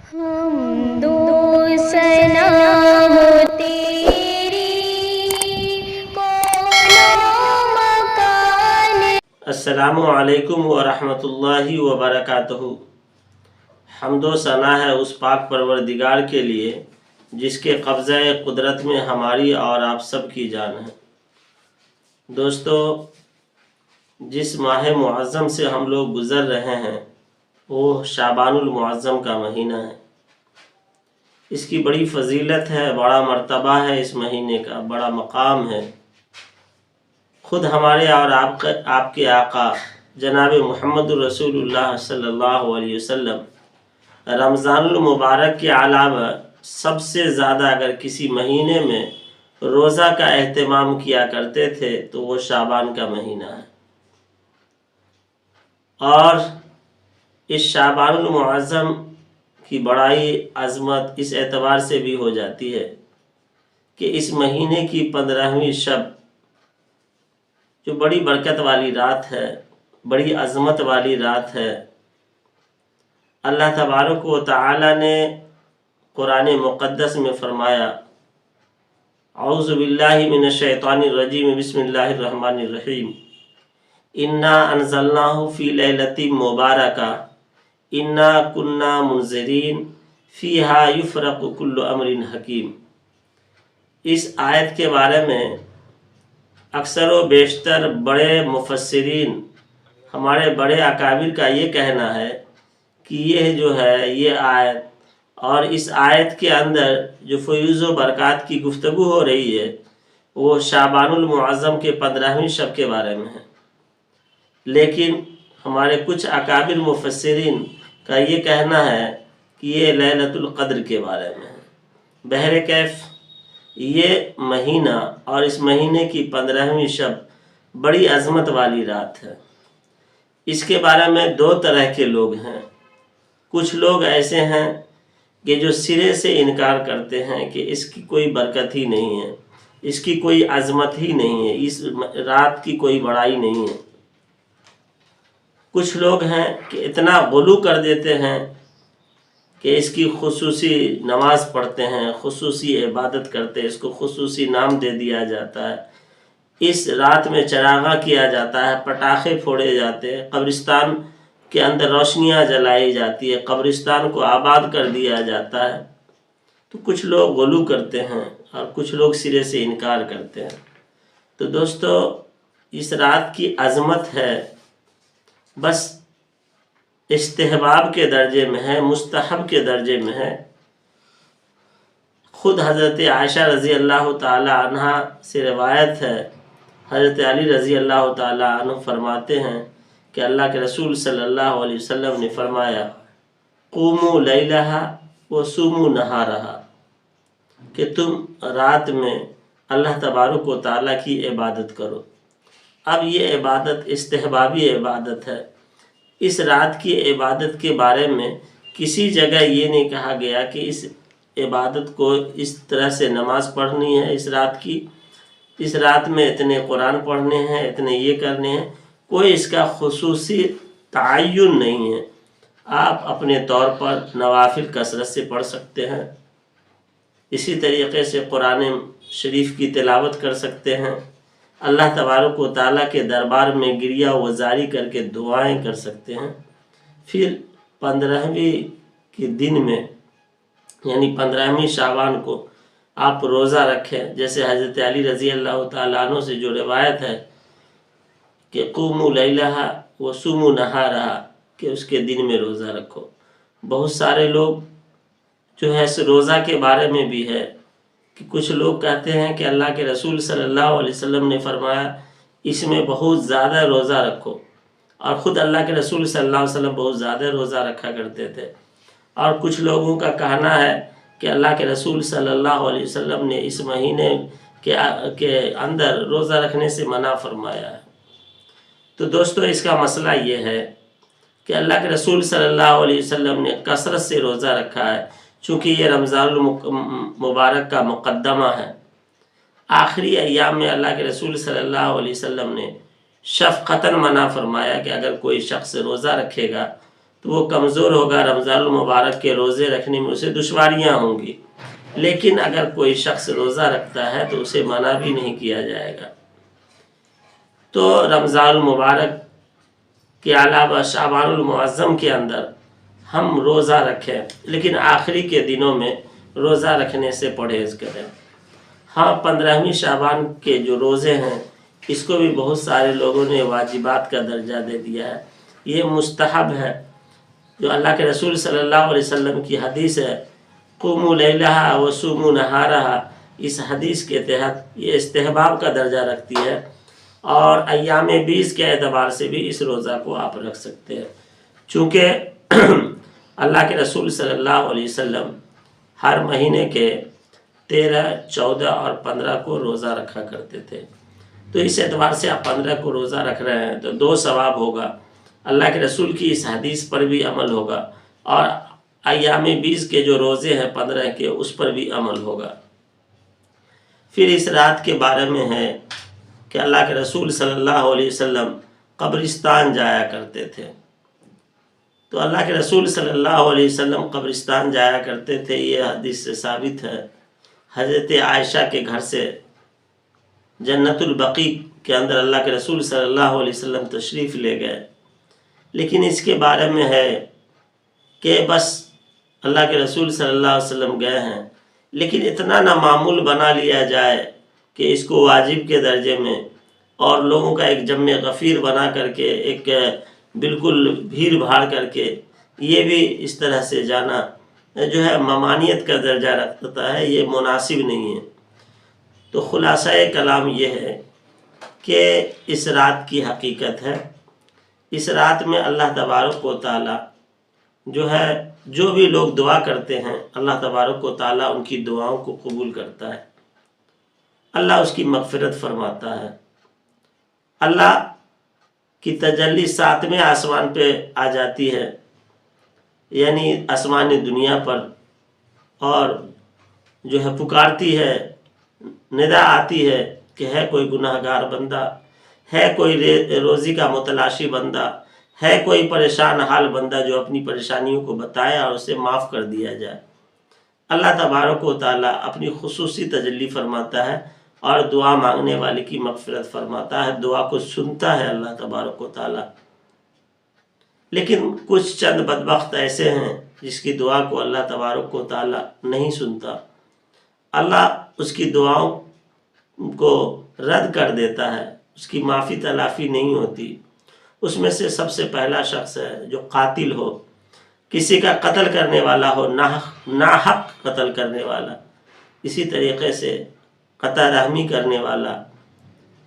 حمد و ثنا ہو تیری کون مکان۔ السلام علیکم ورحمۃ اللہ وبرکاتہ۔ حمد و ثنا ہے اس پاک پروردگار کے لیے جس کے قبضہ قدرت میں ہماری اور آپ سب کی جان ہے۔ دوستو، جس ماہ معظم سے ہم لوگ گزر رہے ہیں وہ شعبان المعظم کا مہینہ ہے۔ اس کی بڑی فضیلت ہے، بڑا مرتبہ ہے، اس مہینے کا بڑا مقام ہے۔ خود ہمارے اور آپ کے آقا جناب محمد رسول اللہ صلی اللہ علیہ وسلم رمضان المبارک کے علاوہ سب سے زیادہ اگر کسی مہینے میں روزہ کا اہتمام کیا کرتے تھے تو وہ شعبان کا مہینہ ہے۔ اور اس شعبان المعظم کی بڑائی عظمت اس اعتبار سے بھی ہو جاتی ہے کہ اس مہینے کی 15ویں شب جو بڑی برکت والی رات ہے، بڑی عظمت والی رات ہے، اللہ تبارک و تعالی نے قرآن مقدس میں فرمایا، اعوذ باللہ من الشیطان الرجیم، بسم اللہ الرحمن الرحیم، انا انزلناہ فی لیلۃ مبارکہ انا کنا منذرین فیہا یفرق کل امر حکیم۔ اس آیت کے بارے میں اکثر و بیشتر بڑے مفسرین، ہمارے بڑے اکابر کا یہ کہنا ہے کہ یہ جو ہے یہ آیت اور اس آیت کے اندر جو فیوز و برکات کی گفتگو ہو رہی ہے وہ شعبان المعظم کے 15ویں شب کے بارے میں ہے، لیکن ہمارے کچھ اکابر مفسرین کا یہ کہنا ہے کہ یہ لیلۃ القدر کے بارے میں ہے۔ بہرکیف یہ مہینہ اور اس مہینے کی 15ویں شب بڑی عظمت والی رات ہے۔ اس کے بارے میں دو طرح کے لوگ ہیں۔ کچھ لوگ ایسے ہیں کہ جو سرے سے انکار کرتے ہیں کہ اس کی کوئی برکت ہی نہیں ہے، اس کی کوئی عظمت ہی نہیں ہے، اس رات کی کوئی بڑائی نہیں ہے۔ کچھ لوگ ہیں کہ اتنا غلو کر دیتے ہیں کہ اس کی خصوصی نماز پڑھتے ہیں، خصوصی عبادت کرتے ہیں، اس کو خصوصی نام دے دیا جاتا ہے، اس رات میں چراغاں کیا جاتا ہے، پٹاخے پھوڑے جاتے ہیں، قبرستان کے اندر روشنیاں جلائی جاتی ہے، قبرستان کو آباد کر دیا جاتا ہے۔ تو کچھ لوگ غلو کرتے ہیں اور کچھ لوگ سرے سے انکار کرتے ہیں۔ تو دوستو، اس رات کی عظمت ہے، بس استحباب کے درجے میں ہے، مستحب کے درجے میں ہے۔ خود حضرت عائشہ رضی اللہ تعالی عنہ سے روایت ہے، حضرت علی رضی اللہ تعالی عنہ فرماتے ہیں کہ اللہ کے رسول صلی اللہ علیہ وسلم نے فرمایا، قوموا لیلہا وصوموا نہارہا، کہ تم رات میں اللہ تبارک و تعالیٰ کی عبادت کرو۔ اب یہ عبادت استحبابی عبادت ہے۔ اس رات کی عبادت کے بارے میں کسی جگہ یہ نہیں کہا گیا کہ اس عبادت کو اس طرح سے نماز پڑھنی ہے، اس رات میں اتنے قرآن پڑھنے ہیں، اتنے یہ کرنے ہیں، کوئی اس کا خصوصی تعین نہیں ہے۔ آپ اپنے طور پر نوافل کثرت سے پڑھ سکتے ہیں، اسی طریقے سے قرآن شریف کی تلاوت کر سکتے ہیں، اللہ تبارک و تعالیٰ کے دربار میں گریہ وزاری کر کے دعائیں کر سکتے ہیں۔ پھر 15ویں کے دن میں یعنی 15ویں شعبان کو آپ روزہ رکھیں، جیسے حضرت علی رضی اللہ تعالیٰ عنہ سے جو روایت ہے کہ قوموا لیلہا وصوموا نہارہا، کہ اس کے دن میں روزہ رکھو۔ بہت سارے لوگ جو ہے اس روزہ کے بارے میں بھی ہے کہ کچھ لوگ کہتے ہیں کہ اللہ کے رسول صلی اللہ علیہ وسلم نے فرمایا اس میں بہت زیادہ روزہ رکھو، اور خود اللہ کے رسول صلی اللہ علیہ وسلم بہت زیادہ روزہ رکھا کرتے تھے۔ اور کچھ لوگوں کا کہنا ہے کہ اللہ کے رسول صلی اللہ علیہ وسلم نے اس مہینے کے اندر روزہ رکھنے سے منع فرمایا ہے۔ تو دوستو، اس کا مسئلہ یہ ہے کہ اللہ کے رسول صلی اللہ علیہ وسلم نے کثرت سے روزہ رکھا ہے، چونکہ یہ رمضان المبارک کا مقدمہ ہے۔ آخری ایام میں اللہ کے رسول صلی اللہ علیہ وسلم نے شفقتاً منع فرمایا کہ اگر کوئی شخص روزہ رکھے گا تو وہ کمزور ہوگا، رمضان المبارک کے روزے رکھنے میں اسے دشواریاں ہوں گی، لیکن اگر کوئی شخص روزہ رکھتا ہے تو اسے منع بھی نہیں کیا جائے گا۔ تو رمضان المبارک کے علاوہ شعبان المعظم کے اندر ہم روزہ رکھیں، لیکن آخری کے دنوں میں روزہ رکھنے سے پرہیز کریں۔ ہاں، 15ویں شعبان کے جو روزے ہیں اس کو بھی بہت سارے لوگوں نے واجبات کا درجہ دے دیا ہے، یہ مستحب ہے۔ جو اللہ کے رسول صلی اللہ علیہ وسلم کی حدیث ہے، قوموا لیلہا وصوموا نہارہا، اس حدیث کے تحت یہ استحباب کا درجہ رکھتی ہے، اور ایام 20 کے اعتبار سے بھی اس روزہ کو آپ رکھ سکتے ہیں، چونکہ اللہ کے رسول صلی اللہ علیہ وسلم ہر مہینے کے 13، 14 اور 15 کو روزہ رکھا کرتے تھے۔ تو اس اعتبار سے آپ 15 کو روزہ رکھ رہے ہیں تو 2 ثواب ہوگا، اللہ کے رسول کی اس حدیث پر بھی عمل ہوگا، اور ایام 20 کے جو روزے ہیں 15 کے اس پر بھی عمل ہوگا۔ پھر اس رات کے بارے میں ہے کہ اللہ کے رسول صلی اللہ علیہ وسلم قبرستان جایا کرتے تھے۔ تو اللہ کے رسول صلی اللہ علیہ وسلم قبرستان جایا کرتے تھے، یہ حدیث سے ثابت ہے۔ حضرت عائشہ کے گھر سے جنت البقیع کے اندر اللہ کے رسول صلی اللہ علیہ وسلم تشریف لے گئے، لیکن اس کے بارے میں ہے کہ بس اللہ کے رسول صلی اللہ علیہ وسلم گئے ہیں، لیکن اتنا نہ معمول بنا لیا جائے کہ اس کو واجب کے درجے میں اور لوگوں کا ایک جمع غفیر بنا کر کے، ایک بالکل بھیڑ بھاڑ کر کے یہ بھی اس طرح سے جانا جو ہے ممانعت کا درجہ رکھتا ہے، یہ مناسب نہیں ہے۔ تو خلاصہ کلام یہ ہے کہ اس رات کی حقیقت ہے، اس رات میں اللہ تبارک و تعالی جو ہے، جو بھی لوگ دعا کرتے ہیں اللہ تبارک و تعالی ان کی دعاؤں کو قبول کرتا ہے، اللہ اس کی مغفرت فرماتا ہے۔ اللہ کی تجلی 7ویں آسمان پہ آ جاتی ہے، یعنی آسمان دنیا پر، اور جو ہے پکارتی ہے، ندا آتی ہے کہ ہے کوئی گناہ گار بندہ، ہے کوئی روزی کا متلاشی بندہ، ہے کوئی پریشان حال بندہ جو اپنی پریشانیوں کو بتائے اور اسے معاف کر دیا جائے۔ اللہ تبارک و تعالیٰ اپنی خصوصی تجلی فرماتا ہے اور دعا مانگنے والے کی مغفرت فرماتا ہے، دعا کو سنتا ہے اللہ تبارک و تعالیٰ۔ لیکن کچھ چند بدبخت ایسے ہیں جس کی دعا کو اللہ تبارک و تعالیٰ نہیں سنتا، اللہ اس کی دعاؤں کو رد کر دیتا ہے، اس کی معافی تلافی نہیں ہوتی۔ اس میں سے سب سے پہلا شخص ہے جو قاتل ہو، کسی کا قتل کرنے والا ہو، ناحق قتل کرنے والا، اسی طریقے سے قطع رحمی کرنے والا،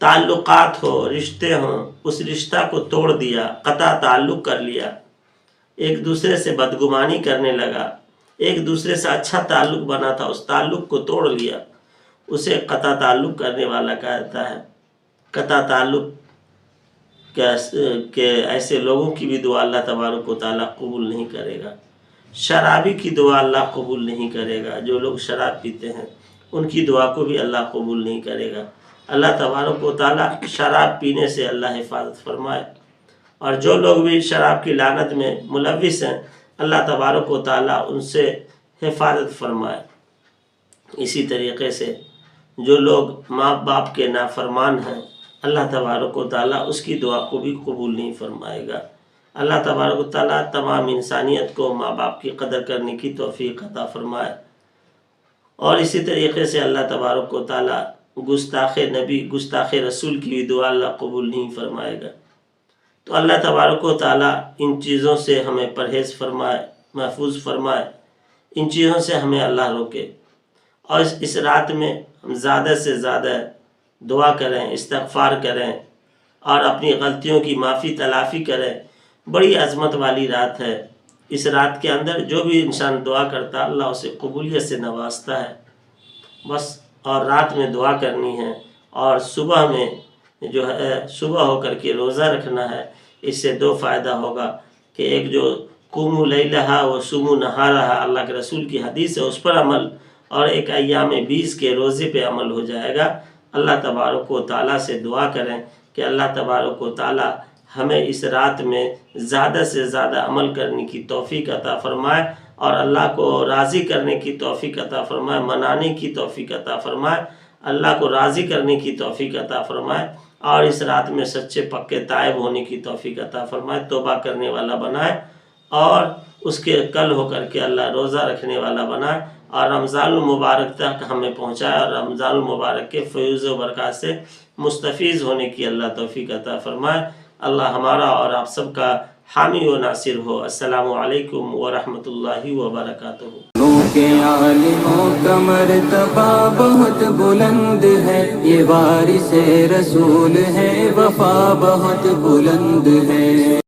تعلقات ہو، رشتے ہوں، اس رشتہ کو توڑ دیا، قطع تعلق کر لیا، ایک دوسرے سے بدگمانی کرنے لگا، ایک دوسرے سے اچھا تعلق بنا تھا اس تعلق کو توڑ لیا، اسے قطع تعلق کرنے والا کہتا ہے۔ قطع تعلق کہ ایسے لوگوں کی بھی دعا اللہ تبارک و تعالیٰ قبول نہیں کرے گا۔ شرابی کی دعا اللہ قبول نہیں کرے گا، جو لوگ شراب پیتے ہیں ان کی دعا کو بھی اللہ قبول نہیں کرے گا۔ اللہ تبارک و تعالیٰ شراب پینے سے اللہ حفاظت فرمائے، اور جو لوگ بھی شراب کی لعنت میں ملوث ہیں اللہ تبارک و تعالیٰ ان سے حفاظت فرمائے۔ اسی طریقے سے جو لوگ ماں باپ کے نافرمان ہیں اللہ تبارک و تعالیٰ اس کی دعا کو بھی قبول نہیں فرمائے گا۔ اللہ تبارک و تعالیٰ تمام انسانیت کو ماں باپ کی قدر کرنے کی توفیق عطا فرمائے، اور اسی طریقے سے اللہ تبارک و تعالیٰ گستاخ نبی، گستاخ رسول کی بھی دعا اللہ قبول نہیں فرمائے گا۔ تو اللہ تبارک و تعالیٰ ان چیزوں سے ہمیں پرہیز فرمائے، محفوظ فرمائے، ان چیزوں سے ہمیں اللہ روکے، اور اس رات میں ہم زیادہ سے زیادہ دعا کریں، استغفار کریں، اور اپنی غلطیوں کی معافی تلافی کریں۔ بڑی عظمت والی رات ہے، اس رات کے اندر جو بھی انسان دعا کرتا اللہ اسے قبولیت سے نوازتا ہے۔ بس اور رات میں دعا کرنی ہے، اور صبح میں جو ہے صبح ہو کر کے روزہ رکھنا ہے۔ اس سے 2 فائدہ ہوگا کہ ایک جو قوموا لیلہا وصوموا نہارہا اللہ کے رسول کی حدیث ہے اس پر عمل، اور ایک ایام 20 کے روزے پہ عمل ہو جائے گا۔ اللہ تبارک و تعالیٰ سے دعا کریں کہ اللہ تبارک و تعالیٰ ہمیں اس رات میں زیادہ سے زیادہ عمل کرنے کی توفیق عطا فرمائے اور اللہ کو راضی کرنے کی توفیق عطا فرمائے، منانے کی توفیق عطا فرمائے، اللہ کو راضی کرنے کی توفیق عطا فرمائے اور اس رات میں سچے پکے تائب ہونے کی توفیق عطا فرمائے، توبہ کرنے والا بنائے اور اس کے کل ہو کر کے اللہ روزہ رکھنے والا بنائے اور رمضان المبارک تک ہمیں پہنچائے اور رمضان المبارک کے فیوز و برکات سے مستفیض ہونے کی اللہ توفیق عطا فرمائے۔ اللہ ہمارا اور آپ سب کا حامی و ناصر ہو۔ السلام علیکم ورحمۃ اللہ وبرکاتہ۔ کے عالموں کا مرتبہ بہت بلند ہے، یہ وارث رسول ہے، وفا بہت بلند ہے۔